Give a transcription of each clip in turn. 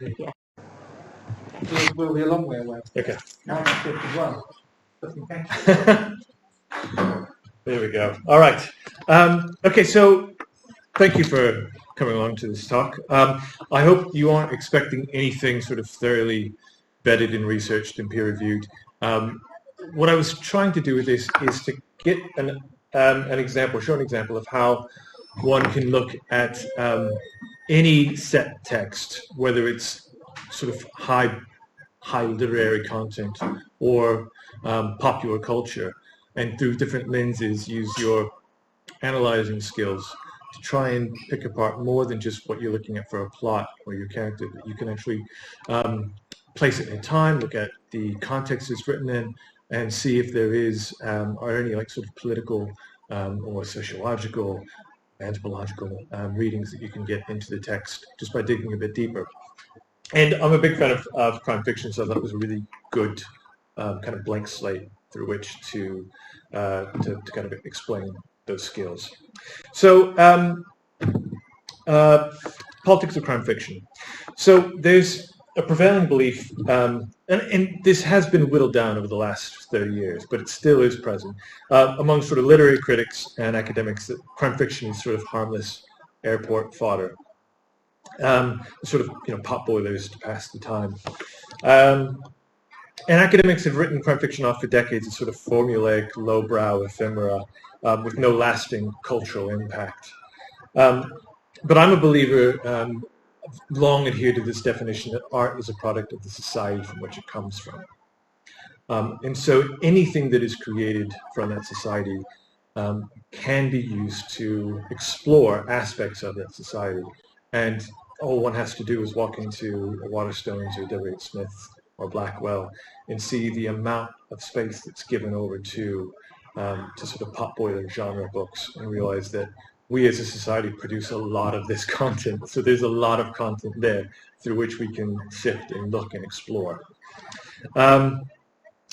Yeah. We'll be a long way away. Okay. Now I'm 51. There we go. All right. Okay, so thank you for coming along to this talk. I hope you aren't expecting anything sort of thoroughly vetted and researched and peer-reviewed. What I was trying to do with this is to get an example, show an example of how one can look at any set text, whether it's sort of high literary content or popular culture, and through different lenses use your analyzing skills to try and pick apart more than just what you're looking at for a plot or your character. That you can actually place it in time, look at the context it's written in, and see if there are any like sort of political or sociological, anthropological readings that you can get into the text just by digging a bit deeper. And I'm a big fan of crime fiction, so I thought it was a really good kind of blank slate through which to kind of explain those skills. So politics of crime fiction. So there's a prevailing belief, and this has been whittled down over the last 30 years, but it still is present among sort of literary critics and academics, that crime fiction is sort of harmless airport fodder. Sort of, pot boilers to pass the time. And academics have written crime fiction off for decades as sort of formulaic, lowbrow ephemera with no lasting cultural impact. But I'm a believer, long adhered to this definition, that art is a product of the society from which it comes from. And so anything that is created from that society can be used to explore aspects of that society. And all one has to do is walk into a Waterstones or W.H. Smith or Blackwell and see the amount of space that's given over to sort of potboiler genre books, and realize that we as a society produce a lot of this content. So there's a lot of content there through which we can sift and look and explore. And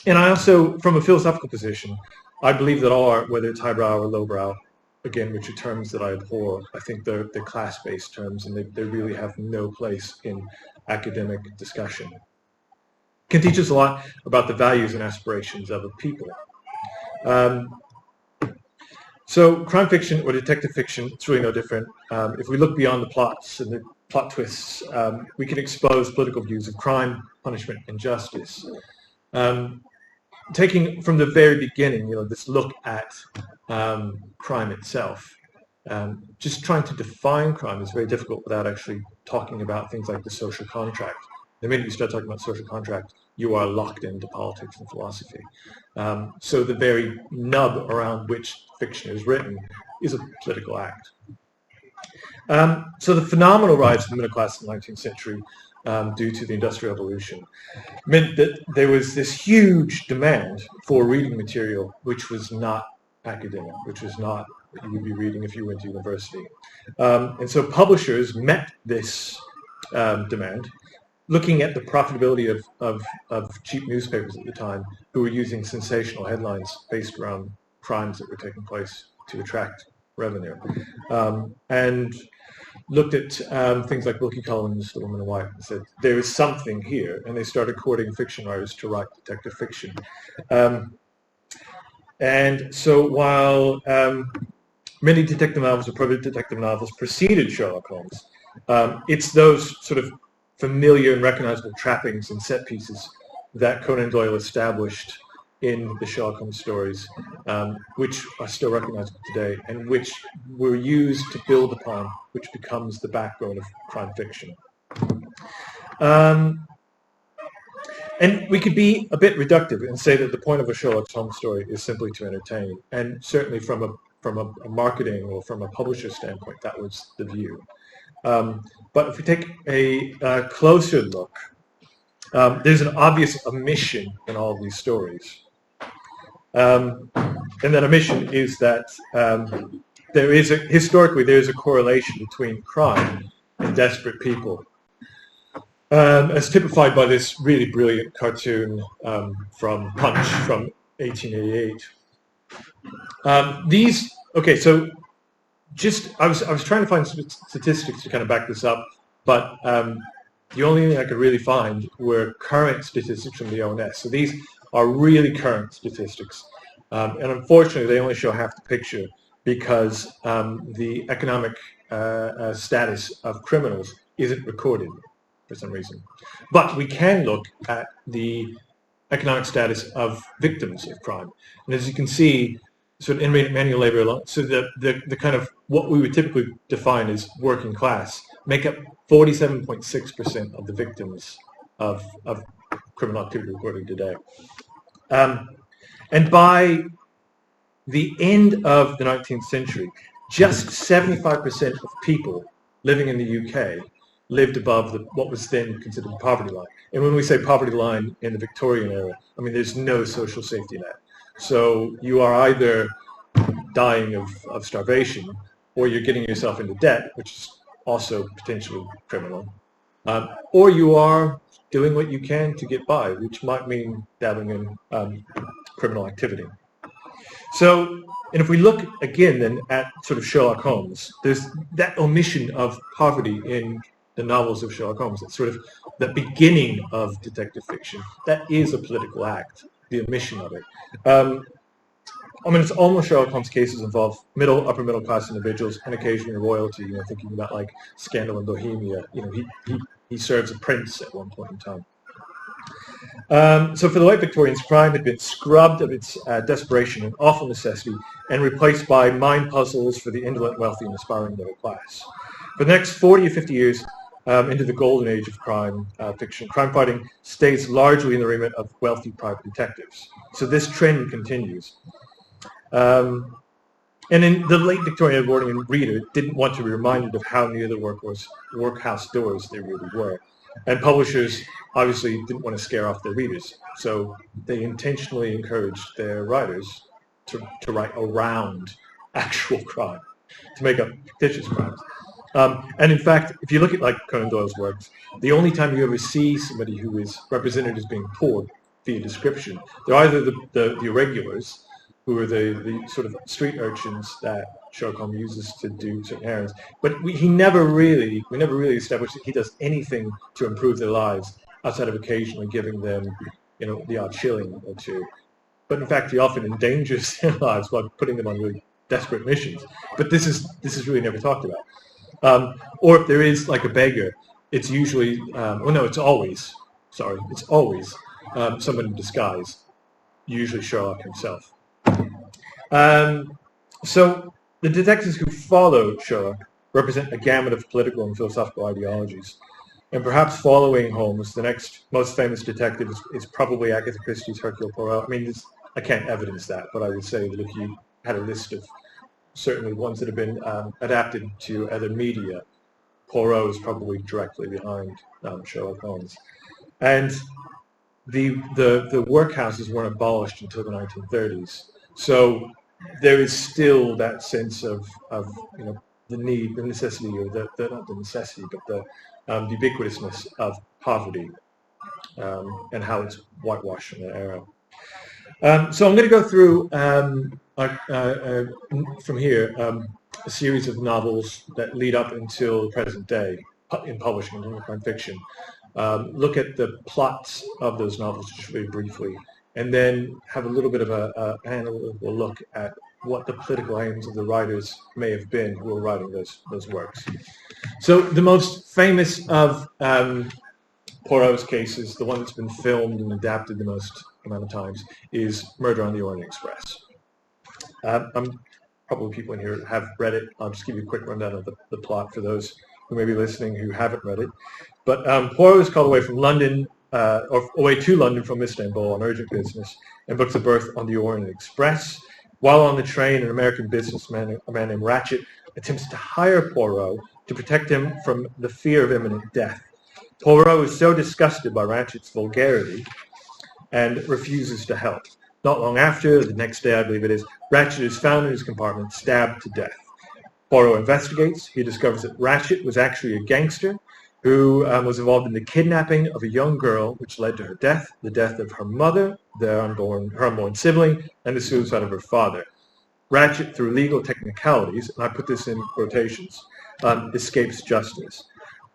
I also, from a philosophical position, I believe that all art, whether it's highbrow or lowbrow, again, which are terms that I abhor, I think they're class-based terms, and they really have no place in academic discussion, can teach us a lot about the values and aspirations of a people. So crime fiction or detective fiction, it's really no different. If we look beyond the plots and the plot twists, we can expose political views of crime, punishment, and justice. Taking from the very beginning, this look at crime itself, just trying to define crime is very difficult without actually talking about things like the social contract. The minute you start talking about social contract, you are locked into politics and philosophy. So the very nub around which fiction is written is a political act. So the phenomenal rise of the middle class in the 19th century due to the Industrial Revolution meant that there was this huge demand for reading material which was not academic, which was not what you would be reading if you went to university. And so publishers met this demand, looking at the profitability of cheap newspapers at the time, who were using sensational headlines based around crimes that were taking place to attract revenue, and looked at things like Wilkie Collins, The Woman and Wife, and said, there is something here, and they started courting fiction writers to write detective fiction. And so while many detective novels or private detective novels preceded Sherlock Holmes, it's those sort of familiar and recognizable trappings and set pieces that Conan Doyle established in the Sherlock Holmes stories, which are still recognizable today, and which were used to build upon, which becomes the backbone of crime fiction. And we could be a bit reductive and say that the point of a Sherlock Holmes story is simply to entertain, and certainly from a marketing or from a publisher standpoint, that was the view. But if we take a closer look, there's an obvious omission in all of these stories. And that omission is that historically there is a correlation between crime and desperate people, as typified by this really brilliant cartoon from Punch from 1888. So just I was trying to find some statistics to kind of back this up, but the only thing I could really find were current statistics from the ONS. So these are really current statistics. And unfortunately, they only show half the picture because the economic status of criminals isn't recorded for some reason. But we can look at the economic status of victims of crime. And as you can see, sort of in manual labor alone, so the kind of what we would typically define as working class make up 47.6% of the victims of criminal activity recorded today. And by the end of the 19th century, just 75% of people living in the UK lived above what was then considered the poverty line. And when we say poverty line in the Victorian era, I mean there's no social safety net. So you are either dying of starvation, or you're getting yourself into debt, which is also potentially criminal, or you are doing what you can to get by, which might mean dabbling in criminal activity. So, and if we look again then at sort of Sherlock Holmes, there's that omission of poverty in the novels of Sherlock Holmes. It's sort of the beginning of detective fiction. That is a political act, the omission of it. I mean, it's almost Sherlock Holmes cases involve upper middle class individuals and occasionally royalty. You know, thinking about like Scandal in Bohemia. You know, he serves a prince at one point in time. So for the late Victorians, crime had been scrubbed of its desperation and awful necessity and replaced by mind puzzles for the indolent, wealthy, and aspiring middle class. For the next 40 or 50 years, into the golden age of crime fiction, crime fighting stays largely in the remit of wealthy private detectives. So this trend continues. And in the late Victorian Edwardian reader didn't want to be reminded of how near the workhouse doors they really were. And publishers obviously didn't want to scare off their readers, so they intentionally encouraged their writers to write around actual crime, to make up fictitious crimes. And in fact, if you look at like Conan Doyle's works, the only time you ever see somebody who is represented as being poor via description, they're either the irregulars, who are the sort of street urchins that Sherlock Holmes uses to do certain errands, but we never really established that he does anything to improve their lives outside of occasionally giving them, you know, the odd shilling or two. But in fact, he often endangers their lives by putting them on really desperate missions. But this is really never talked about. Or if there is like a beggar, it's usually it's always someone in disguise, usually Sherlock himself. So the detectives who follow Sherlock represent a gamut of political and philosophical ideologies. And perhaps following Holmes, the next most famous detective is probably Agatha Christie's Hercule Poirot. I mean, I can't evidence that, but I would say that if you had a list of certainly ones that have been adapted to other media, Poirot is probably directly behind Sherlock Holmes. And the workhouses weren't abolished until the 1930s. So there is still that sense of you know, the need, the necessity, or not the necessity, but the ubiquitousness of poverty and how it's whitewashed in that era. So I'm going to go through from here a series of novels that lead up until the present day in publishing and crime fiction. Look at the plots of those novels just very briefly, and then have a little bit of an analytical look at what the political aims of the writers may have been who were writing those works. So the most famous of Poirot's cases, the one that's been filmed and adapted the most amount of times, is Murder on the Orient Express. Probably people in here have read it. I'll just give you a quick rundown of the plot for those who may be listening who haven't read it. But Poirot is called away from London, or away to London from Istanbul on urgent business, and books a berth on the Orient Express. While on the train, an American businessman, a man named Ratchet, attempts to hire Poirot to protect him from the fear of imminent death. Poirot is so disgusted by Ratchet's vulgarity and refuses to help. Not long after, the next day I believe it is, Ratchet is found in his compartment, stabbed to death. Poirot investigates. He discovers that Ratchet was actually a gangster who was involved in the kidnapping of a young girl, which led to her death, the death of her mother, her unborn sibling, and the suicide of her father. Ratchet, through legal technicalities, and I put this in quotations, escapes justice.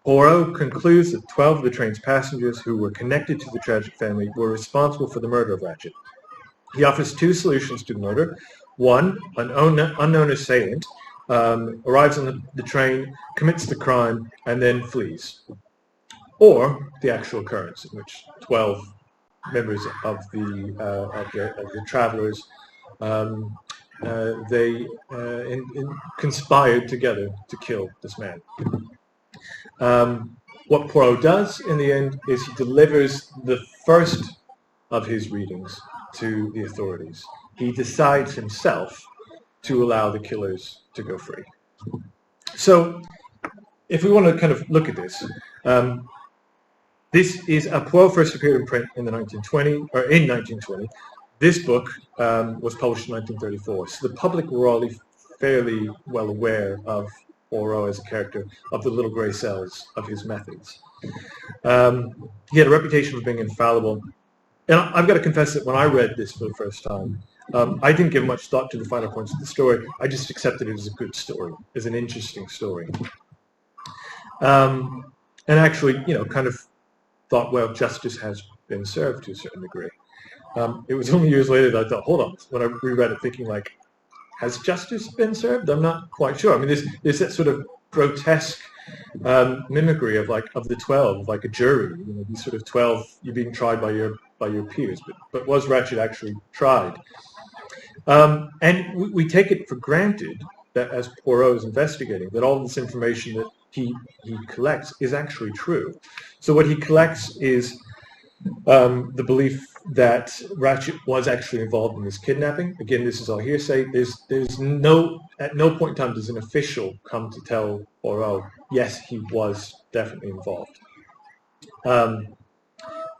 Poirot concludes that 12 of the train's passengers who were connected to the tragic family were responsible for the murder of Ratchet. He offers two solutions to the murder. One, an unknown assailant arrives on the train, commits the crime, and then flees. Or the actual occurrence in which 12 members of the travelers conspired together to kill this man. What Poirot does in the end is he delivers the first of his readings to the authorities. He decides himself to allow the killers to go free. So, if we want to kind of look at this, this is Poirot first appeared in print in the 1920. This book was published in 1934, so the public were already fairly well aware of Poirot as a character, of the little grey cells, of his methods. He had a reputation for being infallible. And I've got to confess that when I read this for the first time, I didn't give much thought to the finer points of the story. I just accepted it as a good story, as an interesting story. And actually, kind of thought, well, justice has been served to a certain degree. It was only years later that I thought, hold on, when I reread it thinking like, has justice been served? I'm not quite sure. I mean, there's that sort of grotesque mimicry of the 12, like a jury. These sort of 12, you're being tried by your peers. But was Ratchet actually tried? And we take it for granted that as Poirot is investigating, that all this information that he collects is actually true. So what he collects is the belief that Ratchet was actually involved in this kidnapping. Again, this is all hearsay. At no point in time does an official come to tell Poirot, yes, he was definitely involved.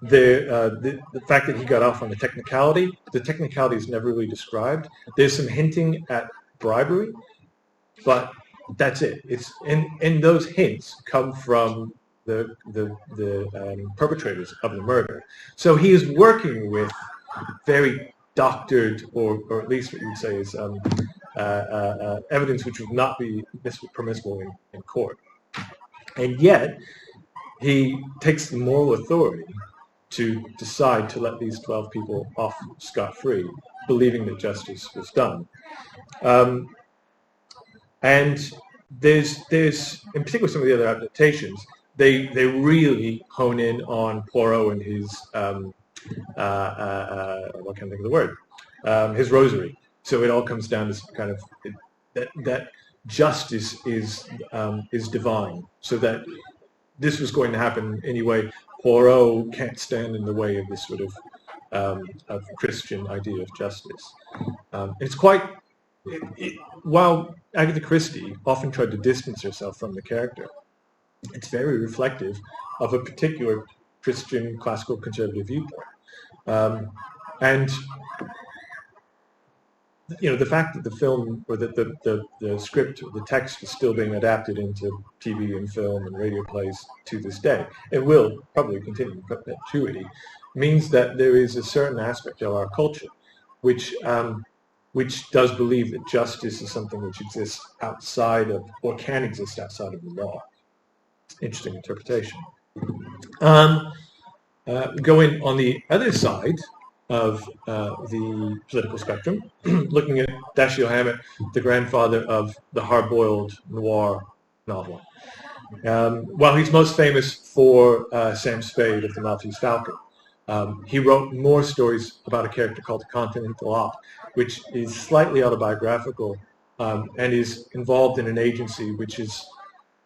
The fact that he got off on the technicality is never really described. There's some hinting at bribery, but that's it. And those hints come from the perpetrators of the murder. So he is working with very doctored, or at least what you would say is evidence which would not be permissible in court. And yet, he takes the moral authority to decide to let these 12 people off scot-free, believing that justice was done. And there's in particular some of the other adaptations, they really hone in on Poirot and his what can't think of the word, his rosary. So it all comes down to kind of that justice is divine. So that this was going to happen anyway. Poirot can't stand in the way of this sort of Christian idea of justice. It's quite. While Agatha Christie often tried to distance herself from the character, it's very reflective of a particular Christian classical conservative viewpoint. And the fact that the film, or that the script, or the text is still being adapted into TV and film and radio plays to this day, it will probably continue in perpetuity, means that there is a certain aspect of our culture which does believe that justice is something which exists outside of, or can exist outside of the law. Interesting interpretation. Going on the other side of the political spectrum, looking at Dashiell Hammett, the grandfather of the hard-boiled noir novel. While he's most famous for Sam Spade of the Maltese Falcon, he wrote more stories about a character called the Continental Op, which is slightly autobiographical and is involved in an agency which is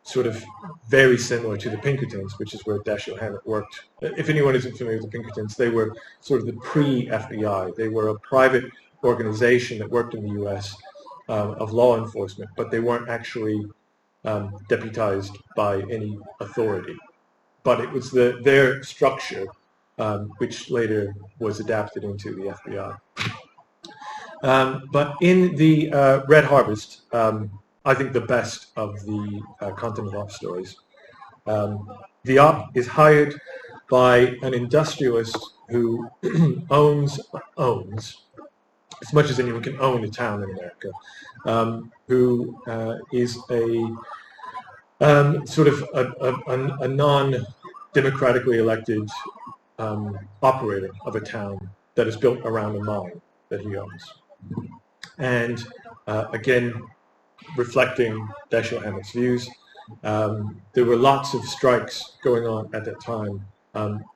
sort of very similar to the Pinkertons, which is where Dashiell Hammett worked. If anyone isn't familiar with the Pinkertons, they were sort of the pre-FBI. They were a private organization that worked in the U.S. Of law enforcement, but they weren't actually deputized by any authority. But it was their structure which later was adapted into the FBI. But in the Red Harvest, I think the best of the Continental Op stories, the Op is hired by an industrialist who owns, as much as anyone can own a town in America, who is sort of a non-democratically elected operator of a town that is built around a mine that he owns. And again, reflecting Dashiell Hammett's views, there were lots of strikes going on at that time.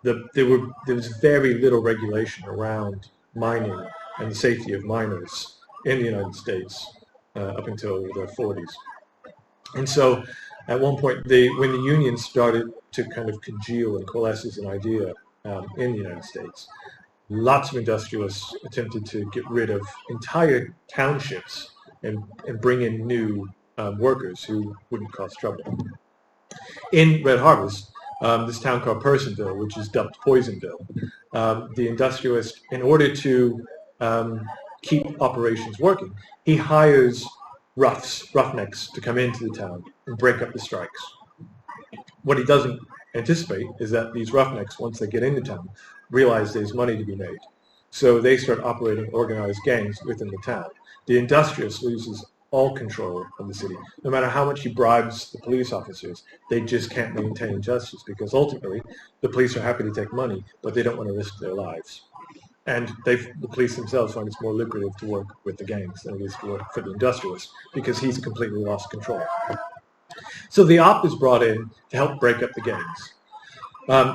There was very little regulation around mining and the safety of miners in the United States up until the 40s. And so at one point, when the union started to kind of congeal and coalesce as an idea in the United States, lots of industrialists attempted to get rid of entire townships and bring in new workers who wouldn't cause trouble. In Red Harvest, this town called Personville, which is dubbed Poisonville, the industrialist, in order to keep operations working, he hires roughnecks to come into the town and break up the strikes. What he doesn't anticipate is that these roughnecks, once they get into town, realize there's money to be made. So they start operating organized gangs within the town. The industrialist loses all control of the city. No matter how much he bribes the police officers, they just can't maintain justice because ultimately the police are happy to take money, but they don't want to risk their lives. And the police themselves find it's more lucrative to work with the gangs than it is to work for the industrialist because he's completely lost control. So the op is brought in to help break up the gangs.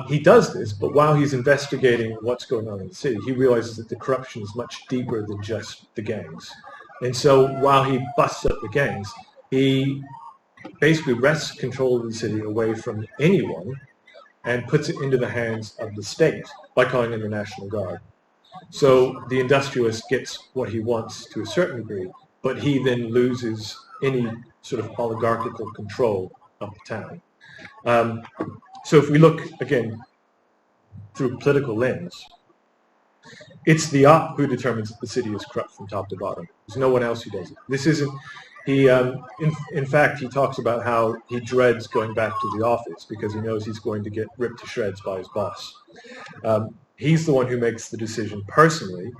He does this, but while he's investigating what's going on in the city, he realizes that the corruption is much deeper than just the gangs. And so while he busts up the gangs, he basically wrests control of the city away from anyone and puts it into the hands of the state by calling in the National Guard. So the industrialist gets what he wants to a certain degree, but he then loses any sort of oligarchical control of the town. So if we look, again, through a political lens, it's the op who determines that the city is corrupt from top to bottom. There's no one else who does it. This isn't, in fact, he talks about how he dreads going back to the office because he knows he's going to get ripped to shreds by his boss. He's the one who makes the decision personally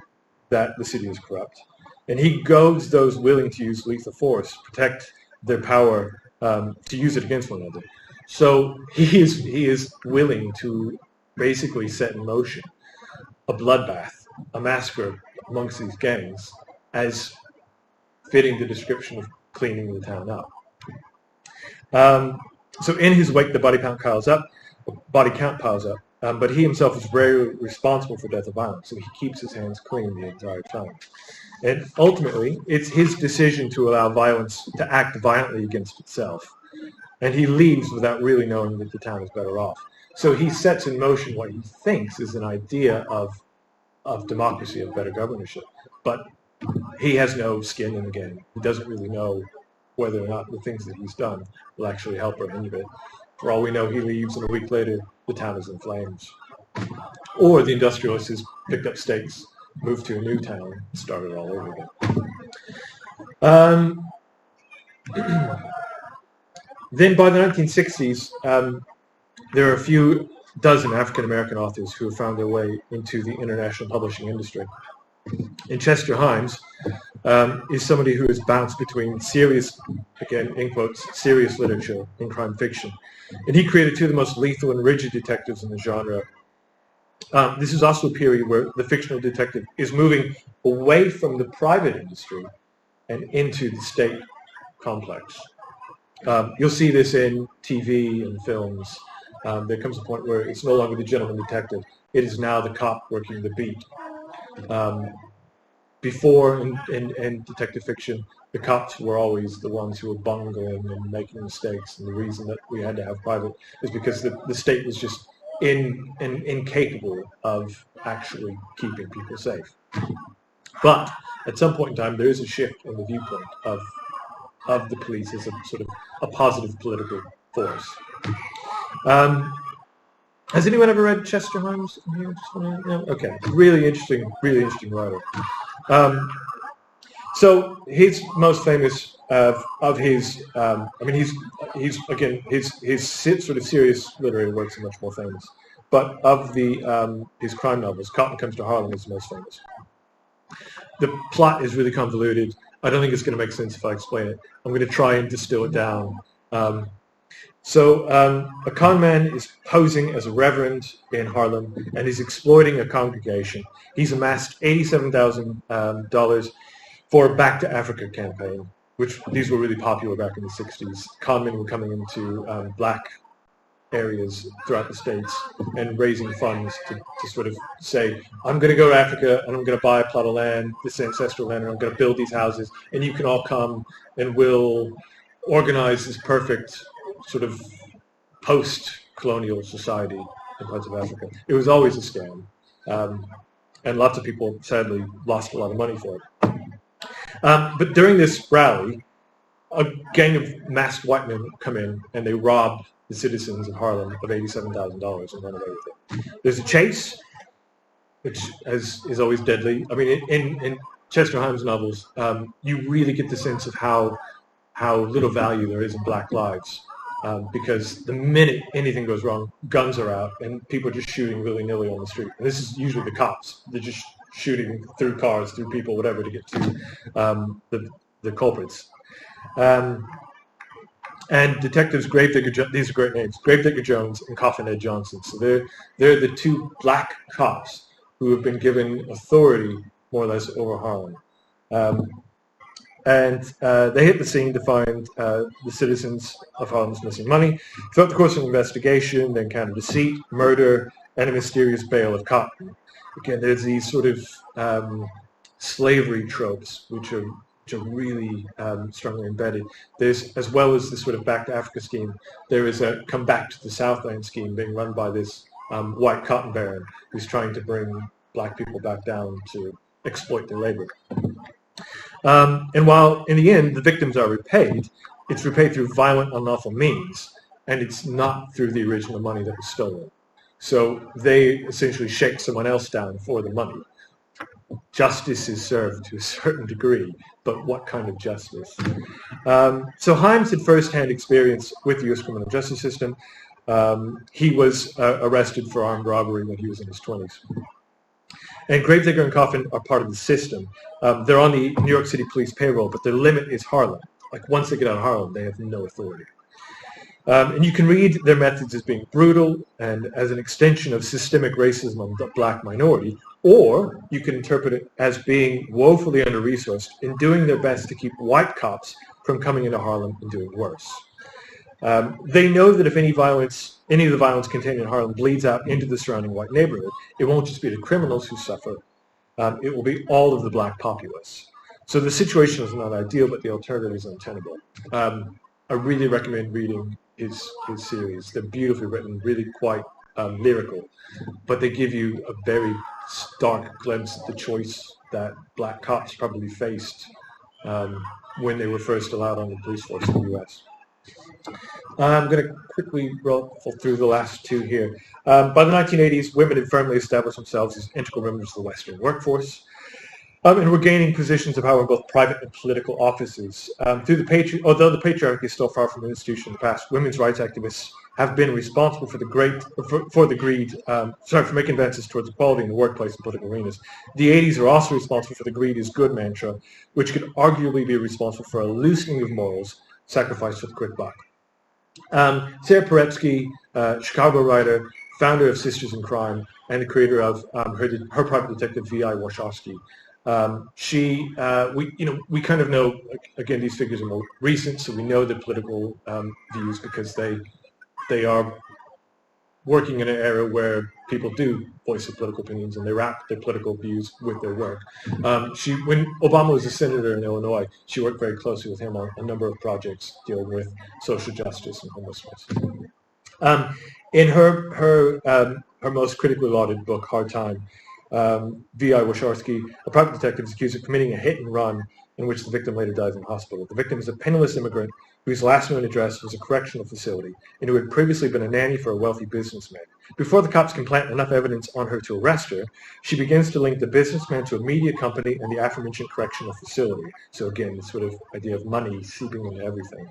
that the city is corrupt. And he goads those willing to use lethal force, protect their power, to use it against one another. So he is willing to basically set in motion a bloodbath, a massacre amongst these gangs as fitting the description of cleaning the town up. So in his wake, the body count piles up, but he himself is very responsible for death of violence, so he keeps his hands clean the entire time. And ultimately, it's his decision to allow violence to act violently against itself. And he leaves without really knowing that the town is better off. So he sets in motion what he thinks is an idea of democracy, of better governorship. But he has no skin in the game. He doesn't really know whether or not the things that he's done will actually help or hinder it. For all we know, he leaves, and a week later, the town is in flames. Or the industrialist has picked up stakes, moved to a new town, and started all over again. Then by the 1960s, there are a few dozen African-American authors who have found their way into the international publishing industry. And Chester Himes is somebody who has bounced between serious, again, in quotes, serious literature and crime fiction. And he created two of the most lethal and rigid detectives in the genre. This is also a period where the fictional detective is moving away from the private industry and into the state complex. You'll see this in TV and films. There comes a point where it's no longer the gentleman detective. It is now the cop working the beat. Before in detective fiction, the cops were always the ones who were bungling and making mistakes. And the reason that we had to have private is because the state was just incapable of actually keeping people safe. But at some point in time, there is a shift in the viewpoint of the police as a sort of a positive political force. Has anyone ever read Chester Himes? No? Okay, really interesting writer. So his most famous of his, he's again his sort of serious literary works are much more famous. But of his crime novels, Cotton Comes to Harlem is the most famous. The plot is really convoluted. I don't think it's going to make sense if I explain it. I'm going to try and distill it down. So a con man is posing as a reverend in Harlem, and he's exploiting a congregation. He's amassed $87,000 for a Back to Africa campaign, which these were really popular back in the 60s. Con men were coming into black areas throughout the States and raising funds to sort of say, I'm going to go to Africa and I'm going to buy a plot of land, this ancestral land, and I'm going to build these houses, and you can all come and we'll organize this perfect sort of post-colonial society in parts of Africa. It was always a scam, and lots of people sadly lost a lot of money for it. But during this rally, a gang of masked white men come in and they rob the citizens of Harlem of $87,000 and run away with it. There's a chase, which is always deadly. I mean, in Chester Himes novels, you really get the sense of how little value there is in black lives, because the minute anything goes wrong, guns are out and people are just shooting willy-nilly on the street. And this is usually the cops. They're just shooting through cars, through people, whatever, to get to the culprits. And detectives Gravedigger, these are great names, Gravedigger Jones and Coffin Ed Johnson. So they're the two black cops who have been given authority, more or less, over Harlem. And they hit the scene to find the citizens of Harlem's missing money. Throughout the course of the investigation, they encounter deceit, murder, and a mysterious bale of cotton. Again, there's these sort of slavery tropes, which are really strongly embedded. There's, as well as this sort of Back to Africa scheme, there is a Come Back to the Southland scheme being run by this white cotton baron who's trying to bring black people back down to exploit their labor. And while in the end the victims are repaid, it's repaid through violent, unlawful means, and it's not through the original money that was stolen. So they essentially shake someone else down for the money. Justice is served to a certain degree, but what kind of justice? So Himes had first-hand experience with the U.S. criminal justice system. He was arrested for armed robbery when he was in his 20s. And Gravedigger and Coffin are part of the system. They're on the New York City police payroll, but their limit is Harlem. Like, once they get out of Harlem, they have no authority. And you can read their methods as being brutal and as an extension of systemic racism of the black minority, or you can interpret it as being woefully under-resourced in doing their best to keep white cops from coming into Harlem and doing worse. They know that if any of the violence contained in Harlem bleeds out into the surrounding white neighborhood, it won't just be the criminals who suffer, it will be all of the black populace. So the situation is not ideal, but the alternative is untenable. I really recommend reading his series. They're beautifully written, really quite lyrical, but they give you a very stark glimpse at the choice that black cops probably faced when they were first allowed on the police force in the U.S. I'm going to quickly roll through the last two here. By the 1980s, women had firmly established themselves as integral members of the Western workforce, and were gaining positions of power in both private and political offices. Although the patriarchy is still far from an institution in the past, women's rights activists have been responsible for making advances towards equality in the workplace and political arenas. The 80s are also responsible for the greed is good mantra, which could arguably be responsible for a loosening of morals sacrificed for the quick buck. Sarah Paretsky, Chicago writer, founder of Sisters in Crime, and the creator of her private detective V.I. Warshawski. We kind of know, again, these figures are more recent, so we know the political views because they are working in an era where people do voice their political opinions and they wrap their political views with their work. When Obama was a senator in Illinois, she worked very closely with him on a number of projects dealing with social justice and homelessness. In her most critically lauded book, Hard Time, V.I. Warshawski, a private detective, is accused of committing a hit and run in which the victim later dies in hospital. The victim is a penniless immigrant whose last known address was a correctional facility and who had previously been a nanny for a wealthy businessman. Before the cops can plant enough evidence on her to arrest her, she begins to link the businessman to a media company and the aforementioned correctional facility. So again, this sort of idea of money seeping into everything.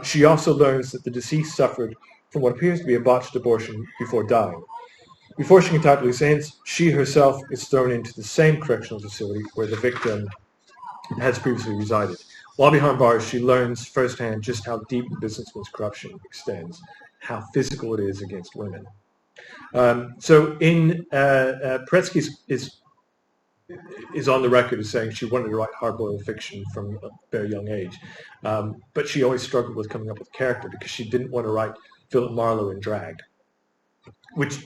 She also learns that the deceased suffered from what appears to be a botched abortion before dying. Before she can tie up loose ends, she herself is thrown into the same correctional facility where the victim has previously resided. While behind bars, she learns firsthand just how deep the businessman's corruption extends, how physical it is against women. So in Paretsky is on the record as saying she wanted to write hard-boiled fiction from a very young age, but she always struggled with coming up with a character because she didn't want to write Philip Marlowe in drag, which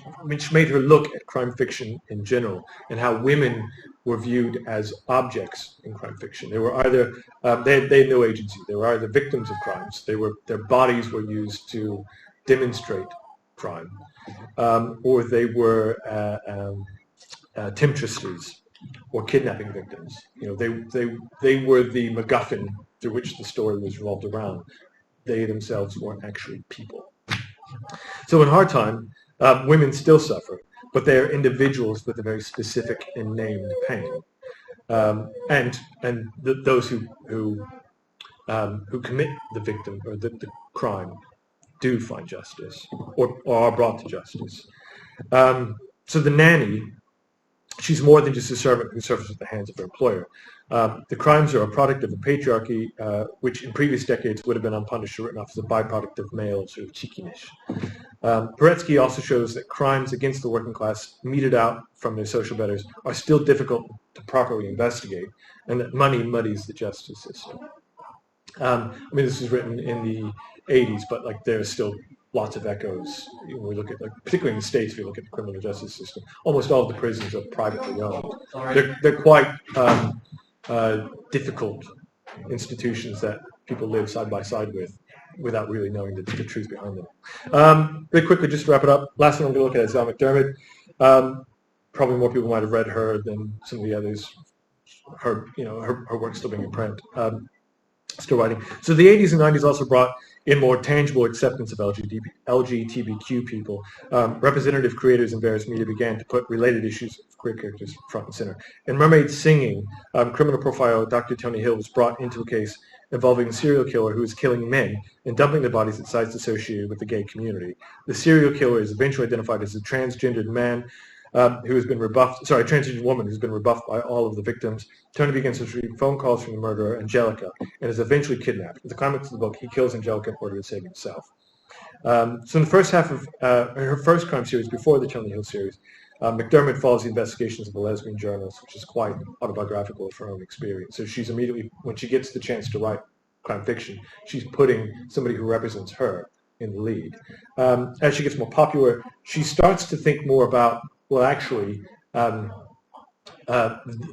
made her look at crime fiction in general and how women were viewed as objects in crime fiction. They were either they had no agency. They were either victims of crimes. Their bodies were used to demonstrate crime, or they were temptresses or kidnapping victims. They were the MacGuffin through which the story was revolved around. They themselves weren't actually people. So in Hard Time, women still suffer, but they are individuals with a very specific and named pain. Those who commit the victim or the crime do find justice or are brought to justice. So the nanny, she's more than just a servant who serves at the hands of her employer. The crimes are a product of a patriarchy, which in previous decades would have been unpunished or written off as a byproduct of male sort of cheekiness. Paretsky also shows that crimes against the working class meted out from their social betters are still difficult to properly investigate, and that money muddies the justice system. This was written in the 80s, but there are still lots of echoes. When we look at, particularly in the States, if you look at the criminal justice system, almost all of the prisons are privately owned. They're quite difficult institutions that people live side by side with without really knowing the truth behind them. Very quickly, just to wrap it up, last one I'm going to look at is Val McDermid. Probably more people might have read her than some of the others. Her work's still being in print. Still writing. So the 80s and 90s also brought in more tangible acceptance of LGBTQ people. Representative creators in various media began to put related issues of queer characters front and center. In Mermaid Singing, criminal profiler Dr. Tony Hill was brought into a case involving a serial killer who was killing men and dumping their bodies at sites associated with the gay community. The serial killer is eventually identified as a transgendered man who has been rebuffed, a transgender woman who's been rebuffed by all of the victims. Tony begins to receive phone calls from the murderer, Angelica, and is eventually kidnapped. At the climax of the book, he kills Angelica in order to save himself. So in the first half of her first crime series, before the Tony Hill series, McDermott follows the investigations of a lesbian journalist, which is quite autobiographical of her own experience. So she's immediately, when she gets the chance to write crime fiction, she's putting somebody who represents her in the lead. As she gets more popular, she starts to think more about, well, actually,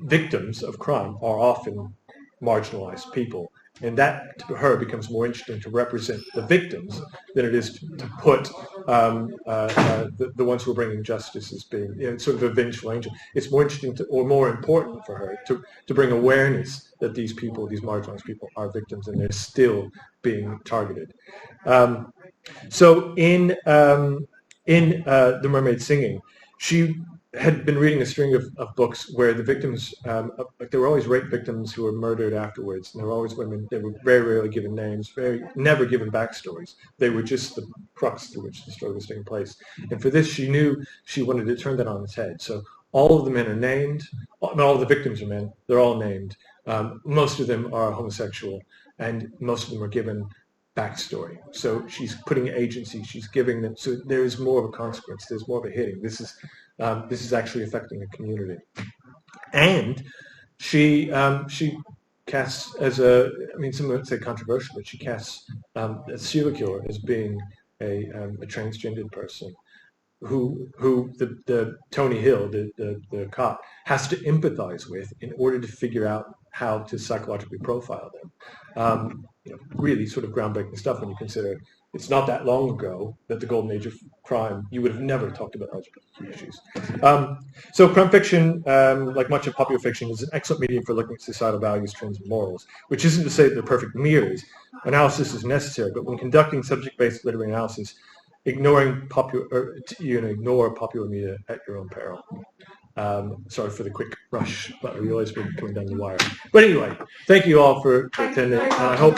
victims of crime are often marginalized people. And that, to her, becomes more interesting to represent the victims than it is to put the ones who are bringing justice as being sort of a vengeful angel. It's more interesting or more important for her to bring awareness that these people, these marginalized people, are victims and they're still being targeted. So in The Mermaid Singing, she had been reading a string of books where the victims, there were always rape victims who were murdered afterwards, and there were always women. They were very rarely given names, never given backstories. They were just the crux through which the story was taking place. And for this, she knew she wanted to turn that on its head. So all of the men are named. Not all of the victims are men. They're all named. Most of them are homosexual, and most of them are given backstory. So she's putting agency. She's giving them. So there is more of a consequence. There's more of a hitting. This is actually affecting a community. And she casts as some would say controversial, but she casts a serial killer as being a transgendered person who the Tony Hill, the cop, has to empathize with in order to figure out how to psychologically profile them. Really sort of groundbreaking stuff when you consider it's not that long ago that the golden age of crime, you would have never talked about LGBTQ issues. So crime fiction, like much of popular fiction, is an excellent medium for looking at societal values, trends, and morals, which isn't to say that they're perfect mirrors. Analysis is necessary, but when conducting subject-based literary analysis, ignore popular media at your own peril. Sorry for the quick rush, but I realized we're coming down the wire. But anyway, thank you all for attending. I hope